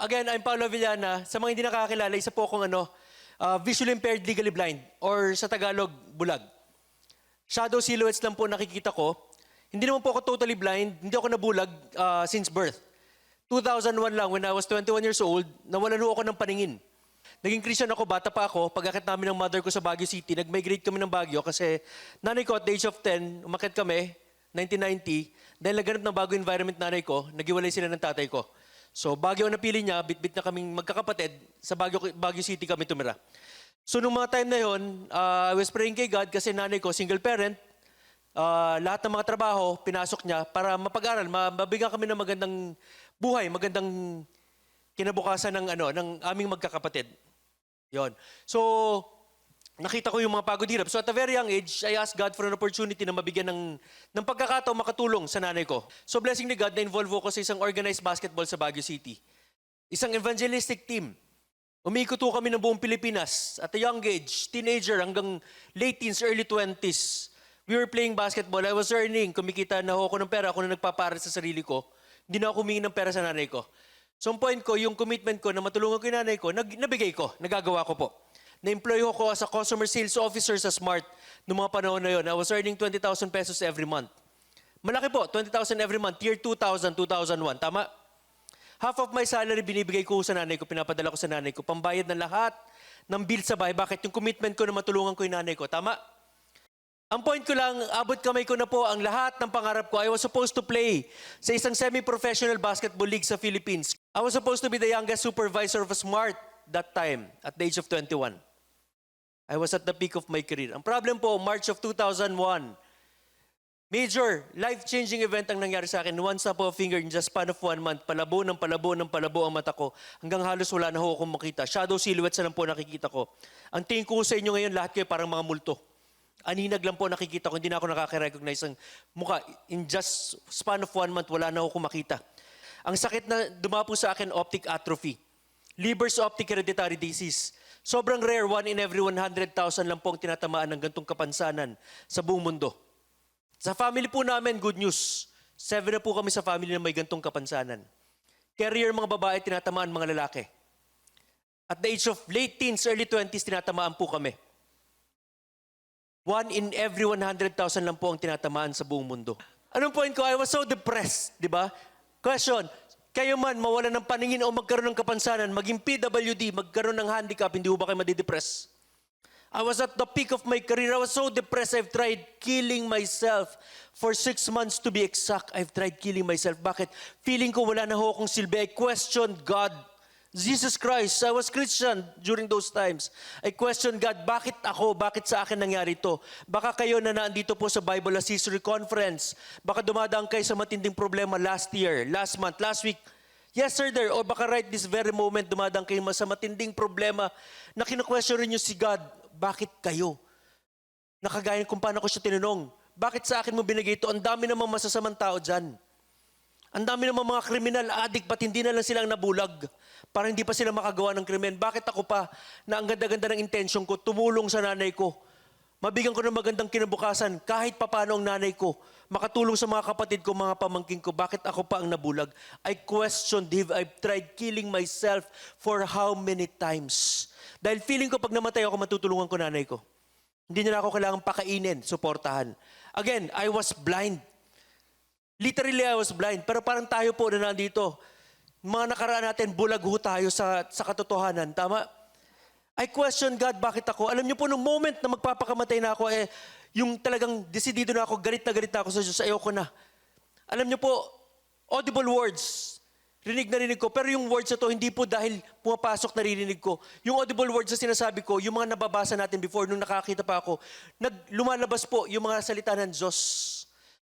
Again, I'm Paolo Villana. Sa mga hindi nakakakilala, isa po akong visually impaired, legally blind, or sa Tagalog, bulag. Shadow silhouettes lang po nakikita ko. Hindi naman po ako totally blind, hindi ako nabulag since birth. 2001 lang, when I was 21 years old, nawalan ho ako ng paningin. Naging Christian ako, bata pa ako. Pag-akit namin ng mother ko sa Baguio City, nag-migrate kami ng Baguio kasi nanay ko at the age of 10, umakit kami, 1990, dahil naganap ng bago environment nanay ko, nagiwalay sila ng tatay ko. So Baguio ang napili niya, bit-bit na kaming magkakapatid, sa Baguio City kami tumira. So nung mga time na yon, I was praying kay God kasi nanay ko, single parent, lahat ng mga trabaho, pinasok niya para mapag-aral, mabigyan kami ng magandang buhay, magandang kinabukasan ng aming magkakapatid. Yon. So, nakita ko yung mga pagod hirap. So at a very young age, I asked God for an opportunity na mabigyan ng pagkakataon makatulong sa nanay ko. So blessing ni God, na-involve ko sa isang organized basketball sa Baguio City. Isang evangelistic team. Umiikot ko kami ng buong Pilipinas. At a young age, teenager hanggang late teens, early 20s. We were playing basketball. I was earning. Kumikita na ako ng pera. Ako na nagpaparal sa sarili ko. Hindi na ako humingi ng pera sa nanay ko. So ang point ko, yung commitment ko na matulungan ko yung nanay ko, nabigay ko, nagagawa ko po. Na-employ ko as a customer sales officer sa Smart noong mga panahon na yun. I was earning 20,000 pesos every month. Malaki po, 20,000 every month, year 2000, 2001. Tama? Half of my salary binibigay ko sa nanay ko, pinapadala ko sa nanay ko, pambayad ng lahat ng bill sa bahay. Bakit? Yung commitment ko na matulungan ko yung nanay ko. Tama? Ang point ko lang, abot kamay ko na po ang lahat ng pangarap ko. I was supposed to play sa isang semi-professional basketball league sa Philippines. I was supposed to be the youngest supervisor of a Smart that time, at the age of 21. I was at the peak of my career. Ang problem po, March of 2001, major, life-changing event ang nangyari sa akin. One snap of a finger in just span of 1 month, palabo ng palabo ang mata ko, hanggang halos wala na ho akong makita. Shadow silhouettes na lang po nakikita ko. Ang tingin ko sa inyo ngayon, lahat kayo parang mga multo. Aninag lang po nakikita ko, hindi na ako nakaka-recognize ang mukha. In just span of 1 month, wala na ako makita. Ang sakit na dumapo sa akin, optic atrophy. Leber's optic hereditary disease. Sobrang rare, 1 in every 100,000 lang po ang tinatamaan ng gantong kapansanan sa buong mundo. Sa family po namin, good news. 7 na po kami sa family na may gantong kapansanan. Carrier mga babae, tinatamaan mga lalaki. At the age of late teens, early 20s, tinatamaan po kami. 1 in every 100,000 lang po ang tinatamaan sa buong mundo. Anong point ko? I was so depressed, di ba? Question, kayo man mawalan ng paningin o magkaroon ng kapansanan, maging PWD, magkaroon ng handicap, hindi ba kayo madidepress? I was at the peak of my career. I was so depressed, I've tried killing myself. For 6 months to be exact, I've tried killing myself. Bakit? Feeling ko wala na ho akong silbi. I questioned God. Jesus Christ, I was Christian during those times. I questioned God, bakit ako? Bakit sa akin nangyari ito? Baka kayo na naandito po sa Bible Assissory Conference, baka dumadaan kayo sa matinding problema last year, last month, last week, yesterday, or baka right this very moment, dumadaan kayo sa matinding problema na kinu-question rin nyo si God, bakit kayo? Nakagaya kung paano ko siya tinanong, bakit sa akin mo binigay ito? Ang dami namang masasamang tao dyan. Ang dami naman mga kriminal, adik, ba't hindi na lang silang nabulag? Para hindi pa sila makagawa ng krimen. Bakit ako pa, na ang ganda-ganda ng intention ko, tumulong sa nanay ko? Mabigyan ko ng magandang kinabukasan, kahit papano ang nanay ko, makatulong sa mga kapatid ko, mga pamangkin ko, bakit ako pa ang nabulag? I questioned if I've tried killing myself for how many times? Dahil feeling ko pag namatay ako, matutulungan ko nanay ko. Hindi nila ako kailangang pakainin, suportahan. Again, I was blind. Literally, I was blind. Pero parang tayo po na nandito, mga nakaraan natin, bulag ho tayo sa katotohanan. Tama? I question God, bakit ako? Alam niyo po, nung moment na magpapakamatay na ako, yung talagang desidido na ako, galit na ako sa Diyos, ayoko na. Alam niyo po, audible words, rinig na rinig ko. Pero yung words na to, hindi po dahil pumapasok na rinig ko. Yung audible words na sinasabi ko, yung mga nababasa natin before, nung nakakita pa ako, lumalabas po yung mga salita ng Diyos.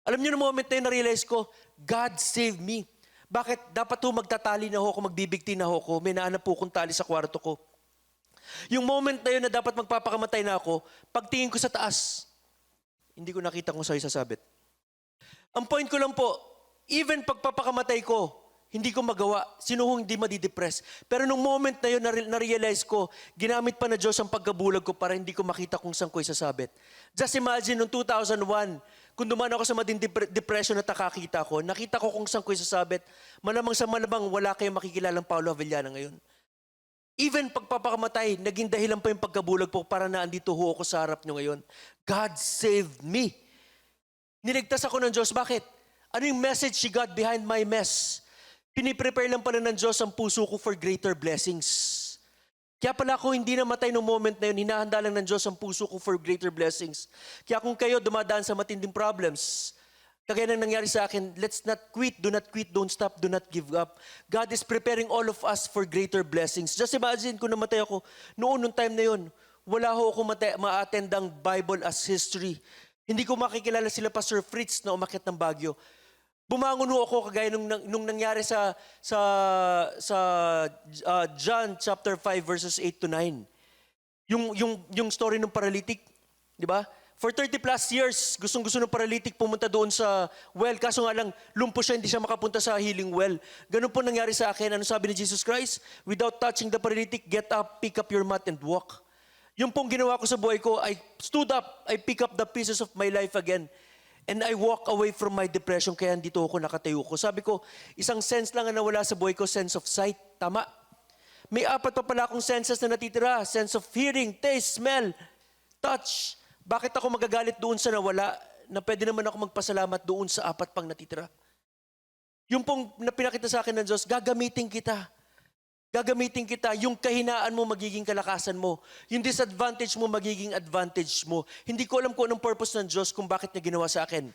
Alam niyo, no moment na yun, na-realize ko, God save me. Bakit? Dapat po magtatali na ako, magbibigti na ako. May naanap po kong tali sa kwarto ko. Yung moment na yun na dapat magpapakamatay na ako, pagtingin ko sa taas, hindi ko nakita kung sa'yo sasabit. Ang point ko lang po, even pagpapakamatay ko, hindi ko magawa. Sino hindi madidepress? Pero nung moment na yun, na-realize ko, ginamit pa na Diyos ang pagkabulag ko para hindi ko makita kung saan ko isasabit. Just imagine, noong 2001, kung dumaan ako sa matinding depression at nakakita ko, nakita ko kung saan ko isasabit, malamang sa malamang wala kayong makikilalang Paulo Avellana ngayon. Even pagpapakamatay, naging dahilan pa yung pagkabulag po para na andito ho ako sa harap nyo ngayon. God saved me. Niligtas ako ng Diyos. Bakit? Ano yung message si God behind my mess? Piniprepare lang pala ng Diyos ang puso ko for greater blessings. Kaya pala ako hindi namatay noong moment na yun, hinahanda lang ng Diyos ang puso ko for greater blessings. Kaya kung kayo dumadaan sa matinding problems, kagaya ng nangyari sa akin, let's not quit, don't stop, do not give up. God is preparing all of us for greater blessings. Just imagine kung namatay ako, nung time na yun, wala ho ako ma-attend ang Bible as history. Hindi ko makikilala sila Pastor Fritz na umakyat ng Baguio. Bumangon ho ako kagaya nung nangyari sa John chapter 5 verses 8 to 9. Yung story ng paralytic, di ba? For 30 plus years, gustong-gusto ng paralytic pumunta doon sa well. Kaso nga lang, lumpo siya, hindi siya makapunta sa healing well. Ganun po nangyari sa akin. Ano sabi ni Jesus Christ? Without touching the paralytic, get up, pick up your mat and walk. Yung pong ginawa ko sa buhay ko, I stood up, I pick up the pieces of my life again. And I walk away from my depression, kaya dito ako nakatayo ko. Sabi ko, isang sense lang ang nawala sa buhay ko, sense of sight. Tama. May 4 pa pala akong senses na natitira. Sense of hearing, taste, smell, touch. Bakit ako magagalit doon sa nawala na pwede naman ako magpasalamat doon sa 4 pang natitira? Yung pong pinakita sa akin ng Diyos, gagamitin kita. Gagamitin kita. Yung kahinaan mo, magiging kalakasan mo. Yung disadvantage mo, magiging advantage mo. Hindi ko alam kung anong purpose ng Diyos kung bakit niya ginawa sa akin.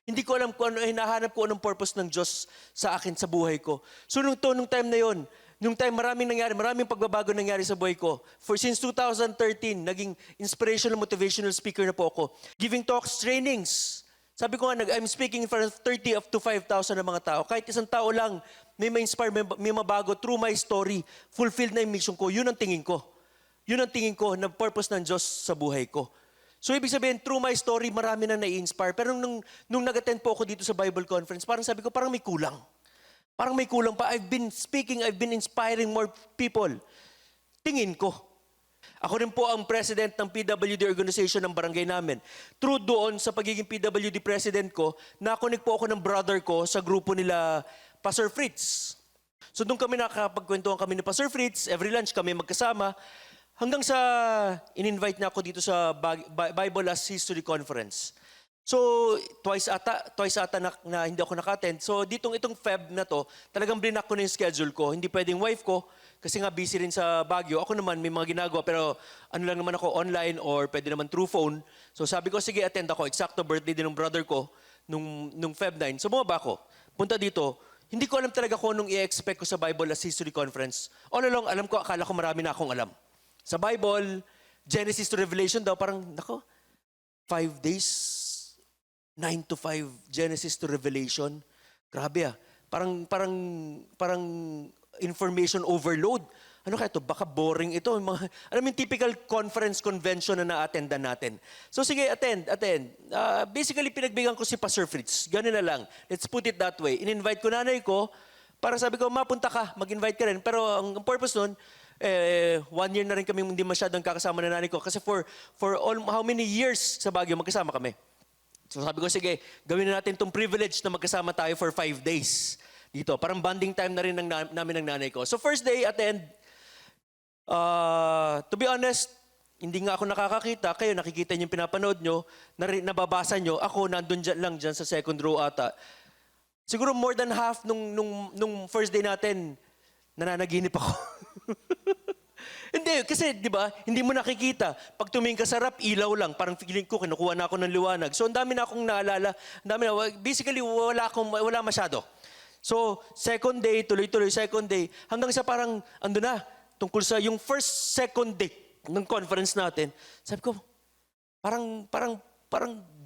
Hindi ko alam kung ano, hinahanap ko anong purpose ng Diyos sa akin, sa buhay ko. So nung time na yon, nung time maraming nangyari, maraming pagbabago nangyari sa buhay ko. Since 2013, naging inspirational, motivational speaker na po ako. Giving talks, trainings. Sabi ko nga, I'm speaking in front of 30 up to 5,000 na mga tao. Kahit isang tao lang, may ma-inspire, may mabago through my story. Fulfilled na yung mission ko. Yun ang tingin ko. Yun ang tingin ko na purpose ng Diyos sa buhay ko. So ibig sabihin, through my story, marami na nai-inspire. Pero nung nag-attend po ako dito sa Bible conference, parang sabi ko, parang may kulang. Parang may kulang pa. I've been speaking, I've been inspiring more people. Tingin ko. Ako rin po ang president ng PWD organization ng barangay namin. True doon sa pagiging PWD president ko, na-connect po ako ng brother ko sa grupo nila Pastor Fritz. So doon kami nakakapagkwentuhan kami ni Pastor Fritz, every lunch kami magkasama, hanggang sa in-invite niya ako dito sa Bible as History Conference. So twice ata na hindi ako naka-attend. So itong Feb na to, talagang blinak ko na yung schedule ko. Hindi pwedeng wife ko, kasi nga busy rin sa Baguio. Ako naman may mga ginagawa, pero ano lang naman ako, online or pwede naman through phone. So sabi ko, sige, attend ako. Eksakto birthday din ng brother ko nung Feb 9. So bumaba ako. Punta dito. Hindi ko alam talaga kung anong i-expect ko sa Bible as History Conference. All along, alam ko, akala ko marami na akong alam. Sa Bible, Genesis to Revelation daw, parang, 5 days, 9 to 5, Genesis to Revelation. Grabe ah. Parang information overload. Ano kaya ito? Baka boring ito. Alam mo yung typical conference convention na na-attendan natin. So sige, attend. Basically, pinagbigyan ko si Pastor Fritz. Ganun na lang. Let's put it that way. In-invite ko nanay ko para sabi ko, mapunta ka, mag-invite ka rin. Pero ang purpose nun, 1 year na rin kami hindi masyadong kakasama na nanay ko. Kasi for how many years sa Baguio magkasama kami. So sabi ko, sige, gawin na natin itong privilege na magkasama tayo for 5 days. Dito, parang bonding time na rin namin ng nanay ko. So first day, attend. To be honest, hindi nga ako nakakakita. Kayo, nakikita niyo yung pinapanood nyo, nababasa nyo. Ako, nandun lang dyan sa second row ata. Siguro more than half nung first day natin, nananaginip ako. Hindi, kasi di ba, hindi mo nakikita. Pag tumingin ka sa rap, ilaw lang. Parang feeling ko, kinukuha na ako ng liwanag. So, ang dami na akong naalala. Basically, wala masyado. So, second day, tuloy-tuloy, second day, hanggang sa parang, ando na, tungkol sa yung first, second day ng conference natin, sabi ko, parang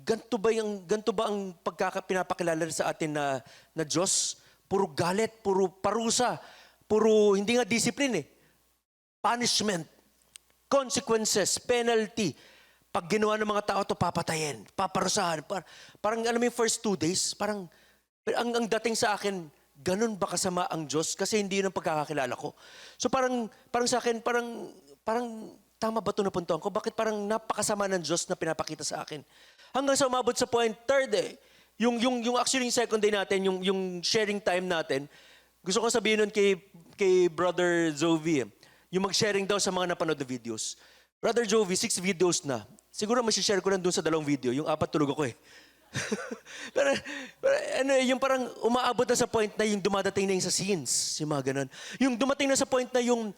ganito ba ang pinapakilala sa atin na Diyos? Puro galit, puro parusa, puro hindi nga discipline eh. Punishment, consequences, penalty. Pag ginawa ng mga tao to papatayin, paparusahan. Parang alam mo yung first 2 days, parang ang dating sa akin, ganun ba kasama ang Diyos? Kasi hindi yun ang pagkakakilala ko. So parang sa akin, parang tama ba ito napuntuhan ko? Bakit parang napakasama ng Diyos na pinapakita sa akin? Hanggang sa umabot sa point, third yung actually yung second day natin, yung sharing time natin, gusto ko sabihin nun kay Brother Jovi, yung mag-sharing daw sa mga napanood na videos. Brother Jovi, 6 videos na. Siguro share ko lang dun sa 2 video, yung 4 tulog ako eh. pero ano, yung parang umaabot na sa point na yung dumadating na yung sa scenes, yung mga ganun. Yung dumating na sa point na yung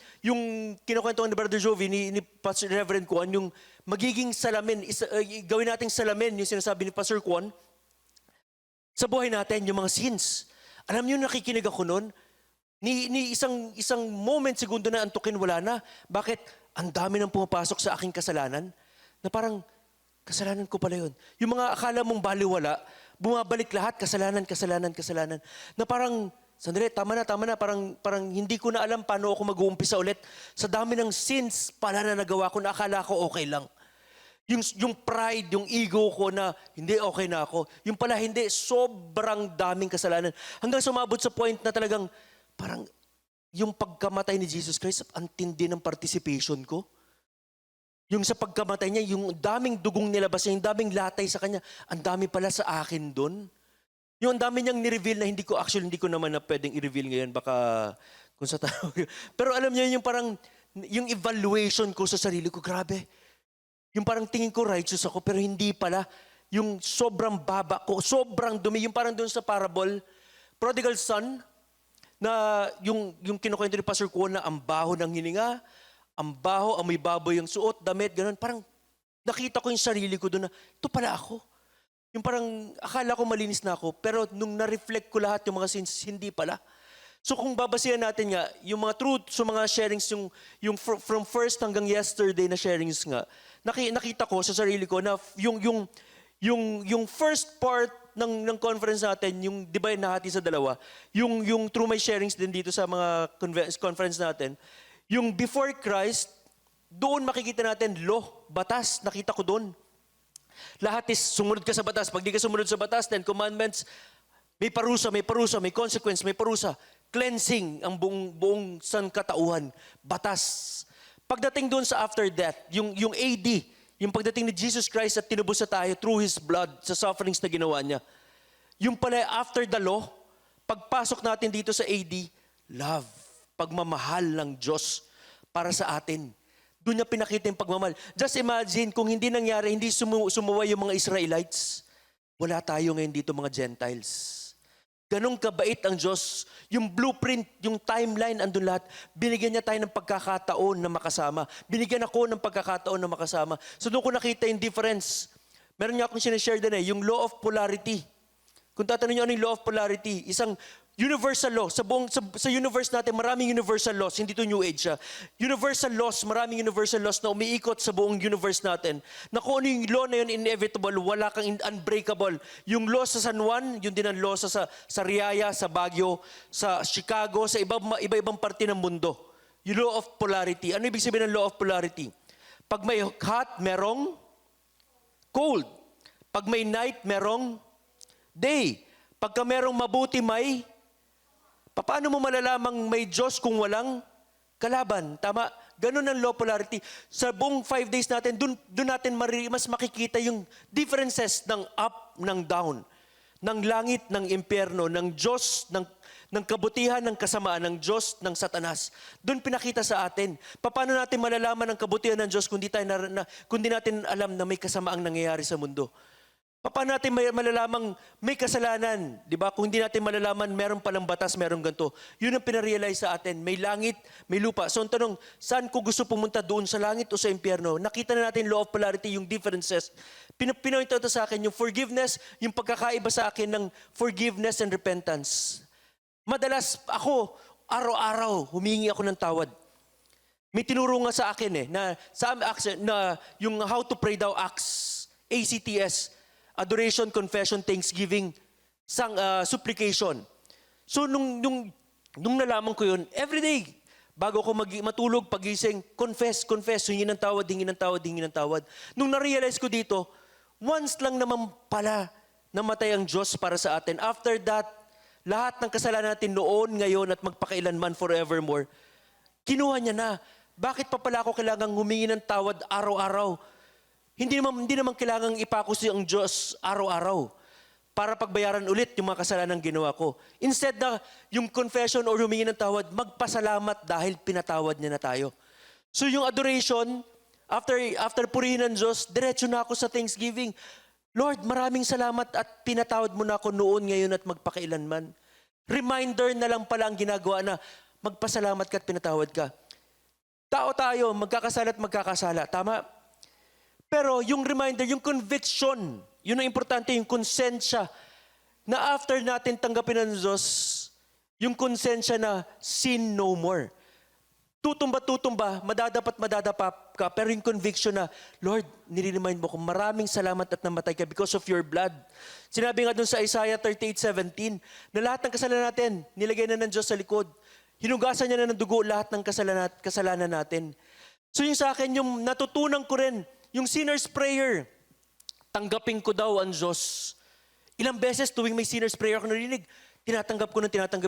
kinukwentuhan ni Brother Jovi, ni Pastor Reverend Kwan, yung magiging salamin, gawin nating salamin, yung sinasabi ni Pastor Kwan, sa buhay natin, yung mga scenes. Alam niyo, nakikinig ako nun, ni isang moment, segundo na antukin, wala na. Bakit? Ang dami nang pumapasok sa aking kasalanan, na parang, kasalanan ko pala yun. Yung mga akala mong baliwala, bumabalik lahat, kasalanan. Na parang, sandali, tama na, parang hindi ko na alam paano ako mag-uumpisa ulit. Sa dami ng sins pala na nagawa ko, na akala ko okay lang. Yung pride, yung ego ko na hindi okay na ako. Yung pala hindi, sobrang daming kasalanan. Hanggang sumabot sa point na talagang parang yung pagkamatay ni Jesus Christ, ang tindi ng participation ko. Yung sa pagkamatay niya, yung daming dugong nilabas niya, yung daming latay sa kanya, ang dami pala sa akin doon. Yung ang dami niyang ni-reveal na hindi ko naman na pwedeng i-reveal ngayon, baka kung sa tao. Pero alam niyo, yung parang, yung evaluation ko sa sarili ko, grabe. Yung parang tingin ko righteous ako, pero hindi pala. Yung sobrang baba ko, sobrang dumi. Yung parang doon sa parable, prodigal son, na yung kinukwento ni Pastor Kuo na ang baho ng hininga, ang baho, amoy baboy yung suot, damit, gano'n. Parang nakita ko yung sarili ko doon na, ito pala ako. Yung parang akala ko malinis na ako, pero nung na-reflect ko lahat yung mga sins, hindi pala. So kung babasihan natin nga, yung mga truth, so mga sharings, yung from first hanggang yesterday na sharings nga, nakita ko sa sarili ko na yung first part ng conference natin, yung di ba nahati sa 2, yung through my sharings din dito sa mga conference natin, yung before Christ, doon makikita natin law, batas, nakita ko doon. Lahat is sumunod ka sa batas. Pag di ka sumunod sa batas, 10 commandments, may parusa, may consequence, may parusa. Cleansing ang buong sangkatauhan. Batas. Pagdating doon sa after death, yung AD, yung pagdating ni Jesus Christ at tinubos sa tayo through His blood sa sufferings na ginawa niya. Yung pala after the law, pagpasok natin dito sa AD, love, pagmamahal ng Diyos para sa atin. Doon niya pinakita yung pagmamahal. Just imagine kung hindi nangyari, hindi sumuway yung mga Israelites, wala tayo ngayon dito mga Gentiles. Ganong kabait ang Diyos. Yung blueprint, yung timeline, andun lahat. Binigyan niya tayo ng pagkakataon na makasama. Binigyan ako ng pagkakataon na makasama. So doon ko nakita yung difference. Meron nga akong sinishare din yung law of polarity. Kung tatanungin niyo ano yung law of polarity, isang universal law. Sa universe natin, maraming universal laws. Hindi to New Age siya. Universal laws, maraming universal laws na umiikot sa buong universe natin. Na kung ano yung law na yun, inevitable, wala kang unbreakable. Yung law sa San Juan, yun din ang law sa Riyaya, sa Baguio, sa Chicago, sa iba-ibang parte ng mundo. Yung law of polarity. Ano ibig sabihin ng law of polarity? Pag may hot, merong cold. Pag may night, merong day. Pagka merong mabuti, may paano mo malalamang may Diyos kung walang kalaban? Tama? Ganun ang law polarity. Sa buong 5 days natin, doon natin mas makikita yung differences ng up, ng down. Ng langit, ng impyerno, ng Diyos, ng kabutihan, ng kasamaan, ng Diyos, ng Satanas. Doon pinakita sa atin. Paano natin malalaman ang kabutihan ng Diyos kung di natin alam na may kasamaang nangyayari sa mundo? Paano natin malalamang may kasalanan? Di ba? Kung hindi natin malalaman, meron palang batas, meron ganito. Yun ang pinarealize sa atin. May langit, may lupa. So ang tanong, saan ko gusto pumunta? Doon sa langit o sa impyerno? Nakita na natin law of polarity, yung differences. Pinoint out sa akin yung forgiveness, yung pagkakaiba sa akin ng forgiveness and repentance. Madalas ako, araw-araw, humingi ako ng tawad. May tinuro nga sa akin na yung how to pray daw acts, ACTS, adoration, confession, thanksgiving, supplication. So nung nalaman ko yun, everyday, bago ako matulog, pagising, confess, hingin ng tawad. Nung na-realize ko dito, once lang naman pala namatay ang Diyos para sa atin. After that, lahat ng kasalanan natin noon, ngayon, at magpakailanman forevermore, kinuha niya na. Bakit pa pala ako kailangang humingi ng tawad araw-araw? Hindi naman kailangang ipako siya ang Diyos araw-araw para pagbayaran ulit yung mga kasalanan ginawa ko. Instead na yung confession or humingi ng tawad, magpasalamat dahil pinatawad niya na tayo. So yung adoration, after purihin ng Diyos, diretso na ako sa thanksgiving. Lord, maraming salamat at pinatawad mo na ako noon, ngayon at magpakailanman. Reminder na lang pala ang ginagawa na magpasalamat ka at pinatawad ka. Tao tayo, magkakasala at magkakasala. Tama? Pero yung reminder, yung conviction, yun ang importante, yung konsensya na after natin tanggapin ng Diyos, yung konsensya na sin no more. Tutumba, madadapa ka, pero yung conviction na, Lord, nire-remind mo ko, maraming salamat at namatay ka because of your blood. Sinabi nga dun sa Isaiah 38:17, na lahat ng kasalanan natin, nilagay na ng Diyos sa likod. Hinugasan niya na ng dugo lahat ng kasalanan natin. So yung sa akin, yung natutunan ko rin, yung sinner's prayer, tanggapin ko daw ang Diyos. Ilang beses tuwing may sinner's prayer ako narinig, tinatanggap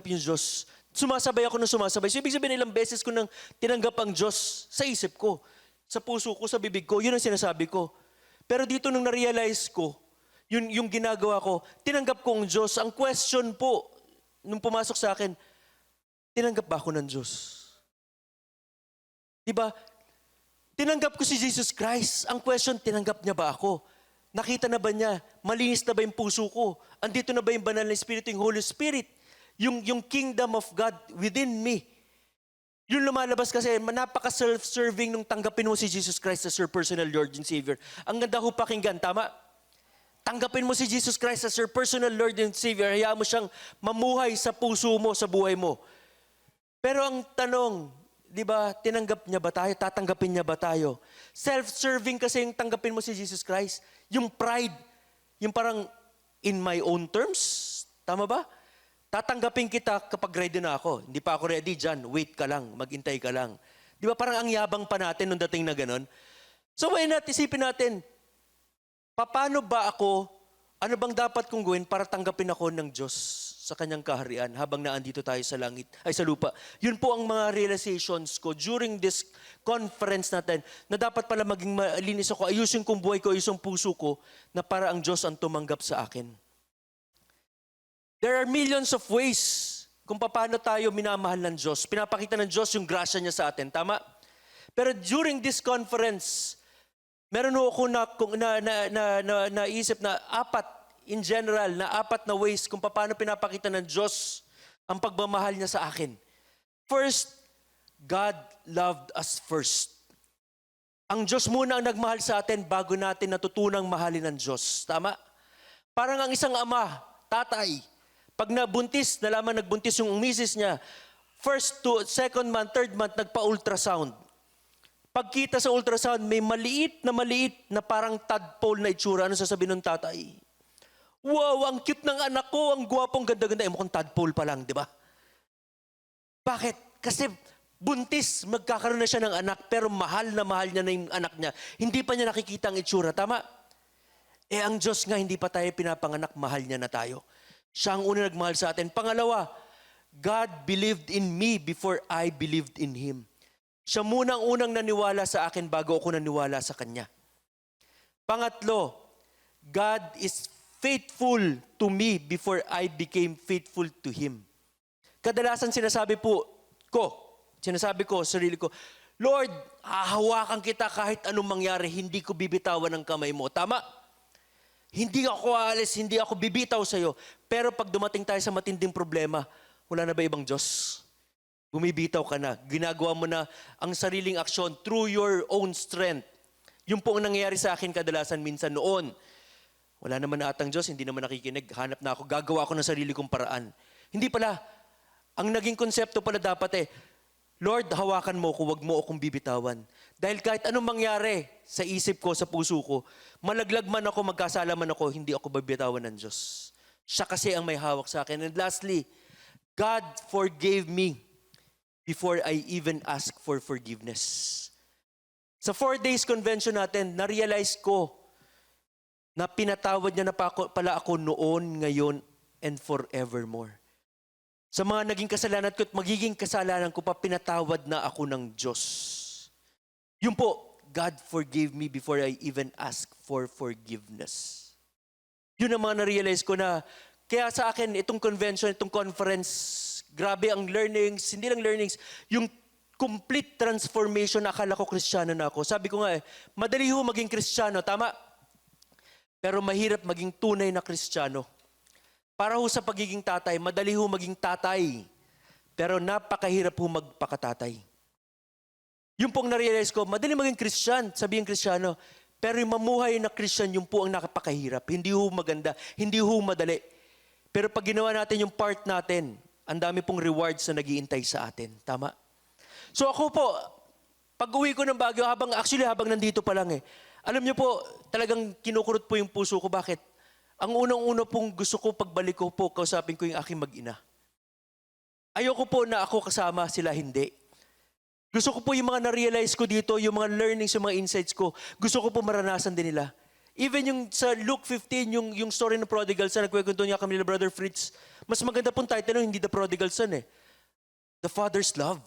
yung Diyos. Sumasabay ako ng sumasabay. So ibig sabihin, ilang beses ko nang tinanggap ang Diyos sa isip ko, sa puso ko, sa bibig ko. Yun ang sinasabi ko. Pero dito nung na-realize ko, yung ginagawa ko, tinanggap ko ang Diyos. Ang question po, nung pumasok sa akin, tinanggap ba ako ng Diyos? Diba? Tinanggap ko si Jesus Christ. Ang question, tinanggap niya ba ako? Nakita na ba niya? Malinis na ba yung puso ko? Andito na ba yung banal na Espiritu, yung Holy Spirit? Yung kingdom of God within me. Yung lumalabas kasi, napaka-self-serving nung tanggapin mo si Jesus Christ as your personal Lord and Savior. Ang ganda ho pakinggan, tama? Tanggapin mo si Jesus Christ as your personal Lord and Savior. Hayaan mo siyang mamuhay sa puso mo, sa buhay mo. Pero ang tanong, di ba, tinanggap niya ba tayo? Tatanggapin niya ba tayo? Self-serving kasi yung tanggapin mo si Jesus Christ. Yung pride, yung parang in my own terms. Tama ba? Tatanggapin kita kapag ready na ako. Hindi pa ako ready dyan. Wait ka lang. Maghintay ka lang. Di ba parang ang yabang pa natin nung dating na ganun? So why not isipin natin, paano ba ako, ano bang dapat kong gawin para tanggapin ako ng Diyos sa kanyang kaharian habang naandito tayo sa langit, ay sa lupa. Yun po ang mga realizations ko during this conference natin na dapat pala maging malinis ako, ayusin kong buhay ko, ayusin puso ko na para ang Diyos ang tumanggap sa akin. There are millions of ways kung paano tayo minamahal ng Diyos. Pinapakita ng Diyos yung grasya niya sa atin. Tama? Pero during this conference, meron ako naisip na in general, apat na ways kung paano pinapakita ng Diyos ang pagmamahal niya sa akin. First, God loved us first. Ang Diyos muna ang nagmahal sa atin bago natin natutunang mahalin ng Diyos. Tama? Parang ang isang ama, tatay, pag nagbuntis yung misis niya, first to second month, third month, nagpa-ultrasound. Pagkita sa ultrasound, may maliit na parang tadpole na itsura. Ano sasabihin ng tatay? Wow, ang cute ng anak ko, ang gwapong ganda-ganda. Mukhang tadpole pa lang, di ba? Bakit? Kasi buntis, magkakaroon na siya ng anak, pero mahal na niya na yung anak niya. Hindi pa niya nakikita ang itsura, tama? Ang Diyos nga, hindi pa tayo pinapanganak, mahal niya na tayo. Siya ang una nagmahal sa atin. Pangalawa, God believed in me before I believed in Him. Siya muna ang unang naniwala sa akin bago ako naniwala sa Kanya. Pangatlo, God is faithful to me before I became faithful to Him. Kadalasan sinasabi ko sa sarili ko, Lord, hahawakan kita kahit anong mangyari, hindi ko bibitawan ng kamay mo. Tama? Hindi ako aalis, hindi ako bibitaw sa'yo. Pero pag dumating tayo sa matinding problema, wala na ba ibang Diyos? Bumibitaw ka na. Ginagawa mo na ang sariling aksyon through your own strength. Yung po ang nangyayari sa akin kadalasan minsan noon. Wala naman na atang Diyos, hindi naman nakikinig. Hanap na ako, gagawa ako ng sarili kong paraan. Hindi pala. Ang naging konsepto pala dapat Lord, hawakan mo ko, wag mo akong bibitawan. Dahil kahit anong mangyari sa isip ko, sa puso ko, malaglag man ako, magkasala man ako, hindi ako bibitawan ng Diyos. Siya kasi ang may hawak sa akin. And lastly, God forgave me before I even ask for forgiveness. Sa 4 days convention natin, na-realize ko na pinatawad niya na pala ako noon, ngayon, and forevermore. Sa mga naging kasalanan ko at magiging kasalanan ko pa, pinatawad na ako ng Diyos. Yun po, God forgave me before I even asked for forgiveness. Yun ang mga na-realize ko na, kaya sa akin, itong convention, itong conference, grabe ang learnings, hindi lang learnings, yung complete transformation, akala ko Kristiyano na ako. Sabi ko nga madali ho maging Kristiyano, tama? Pero mahirap maging tunay na Kristiyano. Para ho sa pagiging tatay, madali ho maging tatay. Pero napakahirap ho magpakatatay. Yung pong na-realize ko, madali maging Christian, sabihin Kristiyano. Pero yung mamuhay na Christian, yung po ang napakahirap. Hindi ho maganda, hindi ho madali. Pero pag ginawa natin yung part natin, ang dami pong rewards na nag-iintay sa atin. Tama? So ako po, pag uwi ko ng Baguio, habang nandito pa lang alam niyo po, talagang kinukurot po yung puso ko. Bakit? Ang unang-una pong gusto ko, pagbalik ko po, kausapin ko yung aking mag-ina. Ayoko po na ako kasama, sila hindi. Gusto ko po yung mga na-realize ko dito, yung mga learnings, yung mga insights ko, gusto ko po maranasan din nila. Even yung sa Luke 15, yung story ng prodigal son, nagkwento niya kami nila Brother Fritz, mas maganda pong title hindi The Prodigal Son The Father's Love.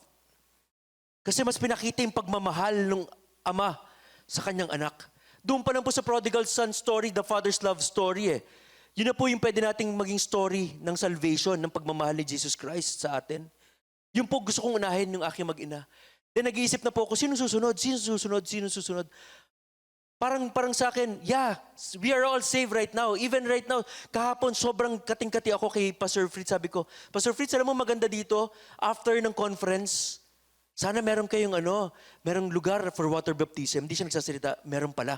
Kasi mas pinakita yung pagmamahal ng ama sa kanyang anak. Doon pa lang po sa prodigal son story, the father's love story Yun na po yung pwede nating maging story ng salvation, ng pagmamahal ni Jesus Christ sa atin. Yung po gusto kong unahin yung aking mag-ina. Then nag-iisip na po ako, sino susunod? Parang sa akin, we are all saved right now. Even right now, kahapon sobrang kating-kati ako kay Pastor Fritz. Sabi ko, Pastor Fritz, alam mo maganda dito, after ng conference, sana meron kayong merong lugar for water baptism. Hindi siya nagsasalita, meron pala.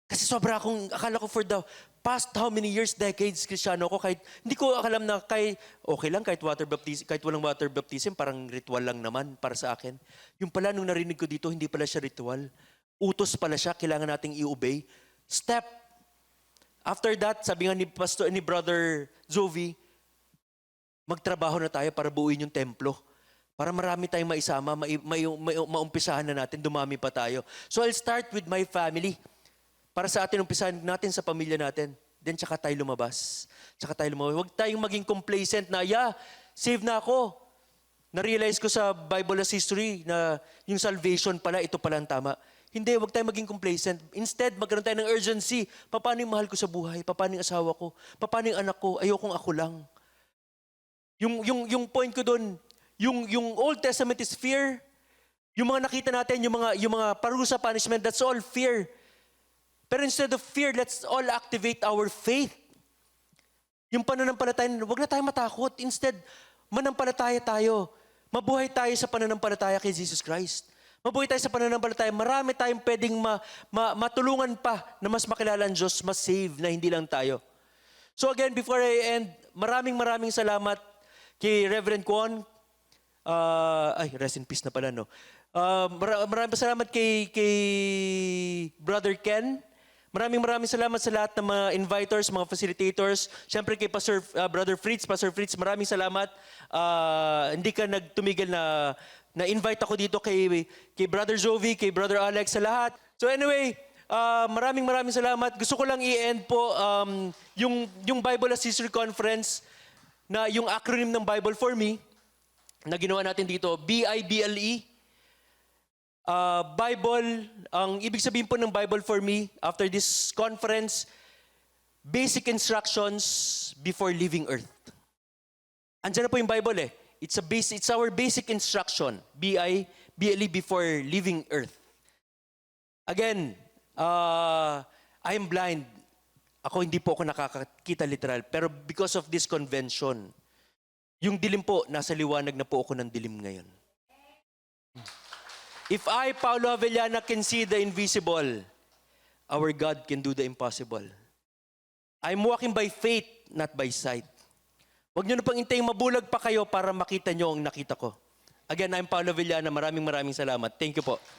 Kasi sobra akong, akala ko for the past how many years, decades, Kristiyano ako, kahit, hindi ko alam na okay lang kahit water baptism, kahit walang water baptism, parang ritual lang naman para sa akin. Yung pala, nung narinig ko dito, hindi pala siya ritual. Utos pala siya, kailangan nating i-obey. Step. After that, sabi nga ni Brother Zovi, magtrabaho na tayo para buuin yung templo. Para marami tayong maisama, maumpisahan na natin, dumami pa tayo. So I'll start with my family. Para sa atin, umpisahan natin sa pamilya natin. Then tsaka tayo lumabas. Huwag tayong maging complacent na, save na ako. Na-realize ko sa Bible as history na yung salvation pala, ito pala ang tama. Hindi, huwag tayong maging complacent. Instead, magkaroon tayo ng urgency. Paano yung mahal ko sa buhay? Paano yung asawa ko? Paano yung anak ko? Ayokong ako lang. Yung point ko doon, yung Old Testament is fear. Yung mga nakita natin, yung mga parusa, punishment, that's all fear. Pero instead of fear, let's all activate our faith. Yung pananampalataya, huwag na tayo matakot. Instead, manampalataya tayo. Mabuhay tayo sa pananampalataya kay Jesus Christ. Mabuhay tayo sa pananampalataya. Marami tayong pwedeng matulungan pa na mas makilala ang Diyos, mas save na hindi lang tayo. So again, before I end, maraming salamat kay Reverend Kwon. Rest in peace na pala, no? Maraming salamat kay Brother Ken. Maraming salamat sa lahat ng mga inviters, mga facilitators. Siyempre kay Brother Fritz, Pastor Fritz, maraming salamat. Hindi ka nagtumigil na invite ako dito kay Brother Zovi, kay Brother Alex, sa lahat. So anyway, maraming salamat. Gusto ko lang i-end po yung Bible as History Conference na yung acronym ng Bible for Me na ginawa natin dito, BIBLE. Bible, ang ibig sabihin po ng Bible for Me, after this conference, basic instructions before leaving earth. Andiyan na po yung Bible It's our basic instruction, BIBLE, before leaving earth. Again, I am blind. Ako hindi po ako nakakakita literal, pero because of this convention, yung dilim po, nasa liwanag na po ako ng dilim ngayon. If I, Paulo Avellana, can see the invisible, our God can do the impossible. I'm walking by faith, not by sight. Huwag nyo na pang intayong mabulag pa kayo para makita nyo ang nakita ko. Again, I'm Paulo Avellana. Maraming salamat. Thank you po.